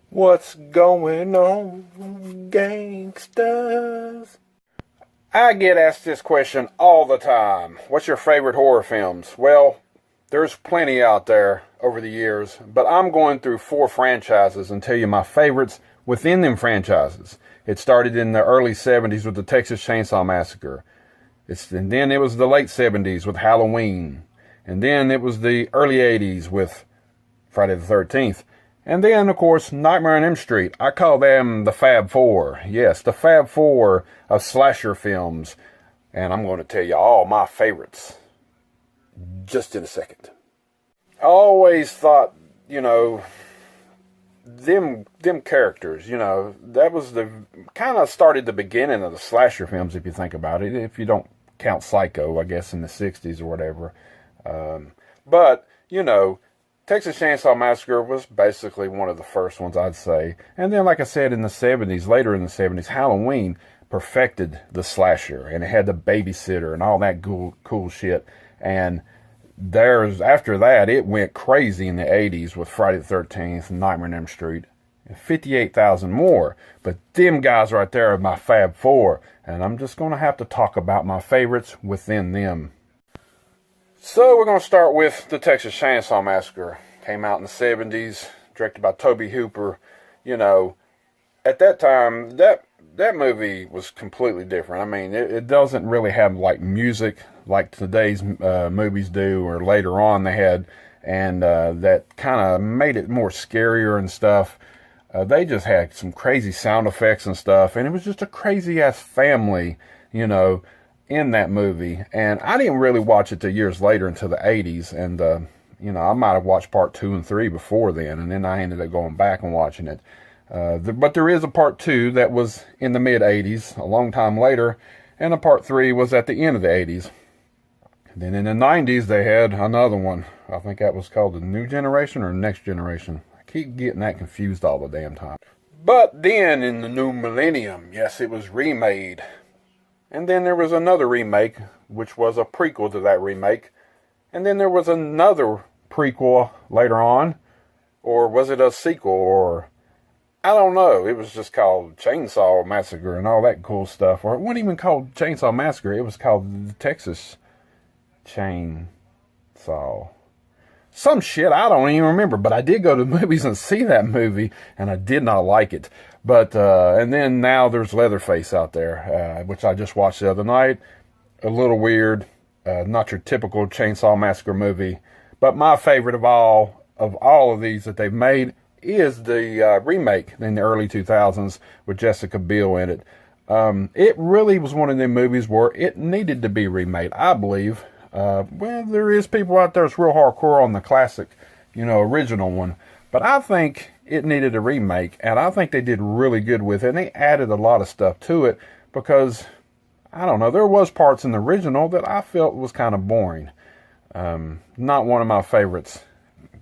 What's going on, gangsters? I get asked this question all the time. What's your favorite horror films? Well, there's plenty out there over the years, but I'm going through 4 franchises and tell you my favorites within them franchises. It started in the early 70s with the Texas Chainsaw Massacre. And then it was the late 70s with Halloween. And then it was the early 80s with Friday the 13th. And then, of course, Nightmare on Elm Street. I call them the Fab Four. Yes, the Fab Four of slasher films. And I'm going to tell you all my favorites just in a second. I always thought, them characters, that was the kind of started the beginning of the slasher films, if you think about it. If you don't count Psycho, I guess, in the 60s or whatever. But, Texas Chainsaw Massacre was basically one of the first ones, I'd say. And then, like I said, in the 70s, later in the 70s, Halloween perfected the slasher. And it had the babysitter and all that cool shit. And after that, it went crazy in the 80s with Friday the 13th, Nightmare on Elm Street, and 58,000 more. But them guys right there are my Fab Four. And I'm just going to have to talk about my favorites within them. So we're going to start with the Texas Chainsaw Massacre. Came out in the 70s, directed by Tobe Hooper. At that time, that movie was completely different. I mean, it doesn't really have like music like today's movies do, or later on they had, and that kind of made it more scarier and stuff. They just had some crazy sound effects and stuff, and it was just a crazy ass family, in that movie. And I didn't really watch it till years later, until the 80s, and I might have watched part 2 and 3 before then, and then I ended up going back and watching it. But there is a part 2 that was in the mid 80s, a long time later, and a part 3 was at the end of the 80s. And then in the 90s they had another one. I think that was called the New Generation or Next Generation. I keep getting that confused all the damn time. But then in the new millennium, yes, it was remade. And then there was another remake, which was a prequel to that remake. And then there was another prequel later on. Or was it a sequel? Or I don't know. It was just called Chainsaw Massacre and all that cool stuff. Or it wasn't even called Chainsaw Massacre. It was called the Texas Chainsaw. Some shit I don't even remember. But I did go to the movies and see that movie. And I did not like it. But, and then now there's Leatherface out there, which I just watched the other night. A little weird, not your typical Chainsaw Massacre movie. But my favorite of all of these that they've made is the remake in the early 2000s with Jessica Biel in it. It really was one of them movies where it needed to be remade, I believe. Well, there is people out there that's real hardcore on the classic, original one. But I think it needed a remake, and I think they did really good with it. And they added a lot of stuff to it because, I don't know, there was parts in the original that I felt was kind of boring. Not one of my favorites.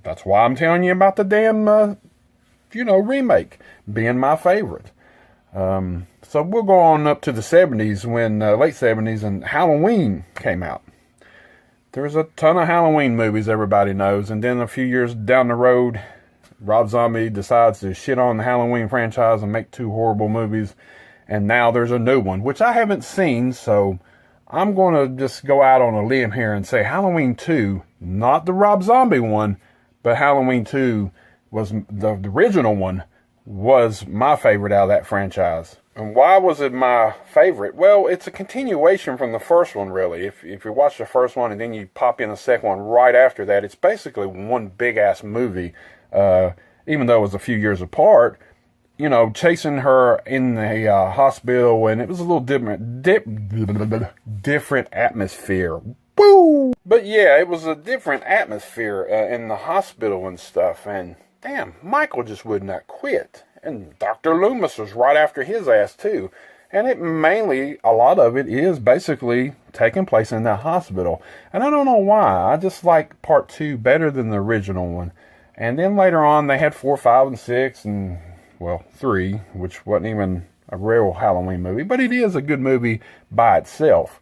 That's why I'm telling you about the damn, remake being my favorite. So we'll go on up to the 70s when, late 70s, and Halloween came out. There's a ton of Halloween movies everybody knows, and then a few years down the road, Rob Zombie decides to shit on the Halloween franchise and make 2 horrible movies. And now there's a new one, which I haven't seen, so I'm going to just go out on a limb here and say Halloween 2, not the Rob Zombie one, but Halloween 2 was the original one, was my favorite out of that franchise. And why was it my favorite? Well, it's a continuation from the first one, really. If you watch the first one and then you pop in the second one right after that, it's basically one big-ass movie. Even though it was a few years apart, chasing her in the hospital, and it was a little different atmosphere. Woo! But yeah, it was a different atmosphere in the hospital and stuff, and damn, Michael just would not quit. And Dr. Loomis was right after his ass too. And a lot of it is basically taking place in that hospital. And I don't know why, I just like part 2 better than the original one. And then later on, they had 4, 5, and 6, and, 3, which wasn't even a real Halloween movie, but it is a good movie by itself.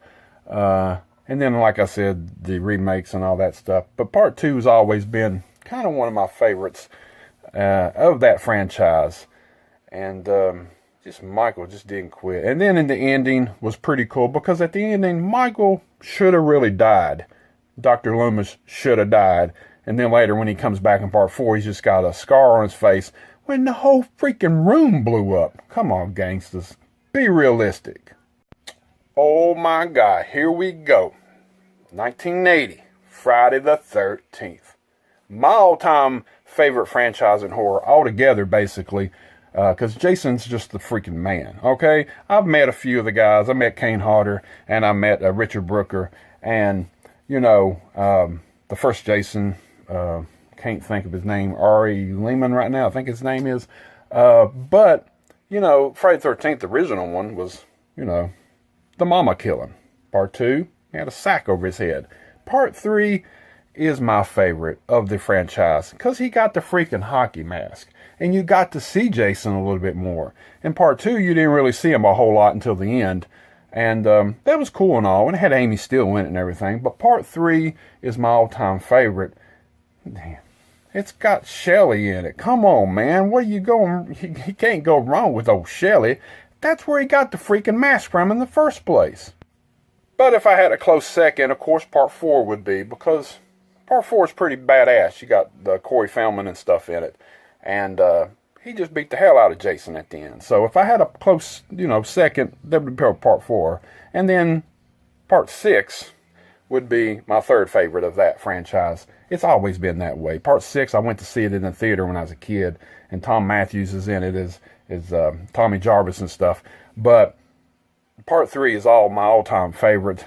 And then, like I said, the remakes and all that stuff. But part 2 has always been kind of one of my favorites. of that franchise. And just Michael just didn't quit. And then in the ending was pretty cool, because at the ending, Michael should have really died. Dr. Loomis should have died. And then later when he comes back in part 4, he's just got a scar on his face when the whole freaking room blew up. Come on, gangsters. Be realistic. Oh my God, here we go. 1980, Friday the 13th. My all-time favorite franchise in horror altogether, basically. Because Jason's just the freaking man, okay? I've met a few of the guys. I met Kane Hodder, and I met Richard Brooker. And, you know, the first Jason, can't think of his name, Ari Lehman right now, I think his name is. But, you know, Friday the 13th, the original one, was, you know, the mama killing. Part 2, he had a sack over his head. Part 3 is my favorite of the franchise, because he got the freaking hockey mask. And you got to see Jason a little bit more. In part 2, you didn't really see him a whole lot until the end. And that was cool and all. And it had Amy Steele in it and everything. But part 3 is my all-time favorite. Damn. It's got Shelley in it. Come on, man. Where you going? He can't go wrong with old Shelley. That's where he got the freaking mask from in the first place. But if I had a close second, of course, part 4 would be. Because part 4 is pretty badass. You got Corey Feldman and stuff in it. And he just beat the hell out of Jason at the end. So if I had a close, you know, second, that would be part 4. And then part 6 would be my third favorite of that franchise. It's always been that way. Part 6, I went to see it in the theater when I was a kid. And Tom Matthews is in it as Tommy Jarvis and stuff. But part 3 is my all-time favorite.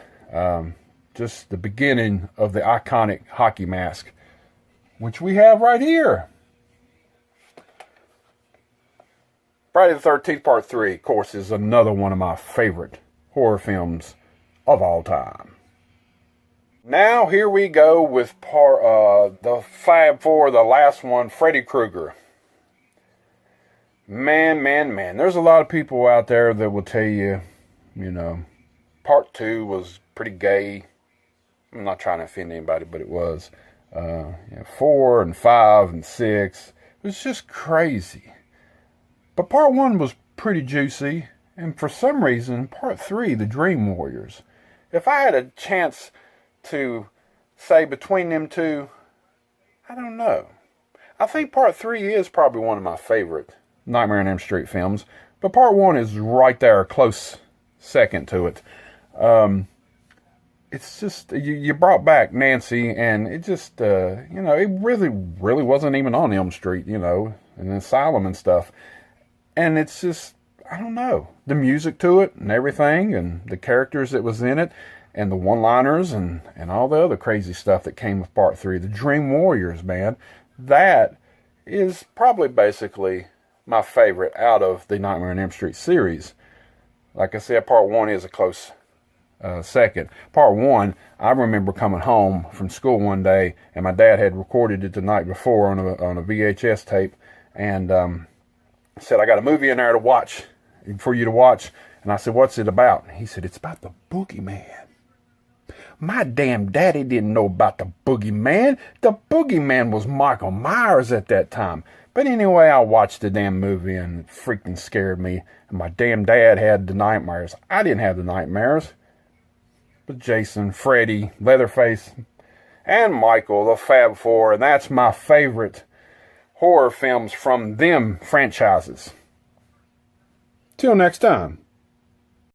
Just the beginning of the iconic hockey mask, which we have right here. Friday the 13th, Part 3, of course, is another one of my favorite horror films of all time. Now, here we go with the Fab Four, the last one, Freddy Krueger. Man. There's a lot of people out there that will tell you, you know, Part 2 was pretty gay. I'm not trying to offend anybody, but it was. 4 and 5 and 6. It was just crazy. But part 1 was pretty juicy, and for some reason, part 3, the Dream Warriors. If I had a chance to say between them two, I don't know. I think part 3 is probably one of my favorite Nightmare on Elm Street films, but part 1 is right there, close second to it. It's just, you brought back Nancy, and it just, you know, it really wasn't even on Elm Street, you know, an asylum and stuff. And it's just, I don't know, the music to it and everything, and the characters that was in it, and the one-liners, and all the other crazy stuff that came with part 3. The Dream Warriors, man, that is probably basically my favorite out of the Nightmare on Elm Street series. Like I said, part 1 is a close second. Part 1, I remember coming home from school one day, and my dad had recorded it the night before on a VHS tape, and said, I got a movie in there to watch, for you to watch. And I said, what's it about? And he said, it's about the Boogeyman. My damn daddy didn't know about the Boogeyman. The Boogeyman was Michael Myers at that time. But anyway, I watched the damn movie and it freaking scared me. And my damn dad had the nightmares. I didn't have the nightmares. But Jason, Freddy, Leatherface, and Michael, the Fab Four. And that's my favorite horror films from them franchises. Till next time.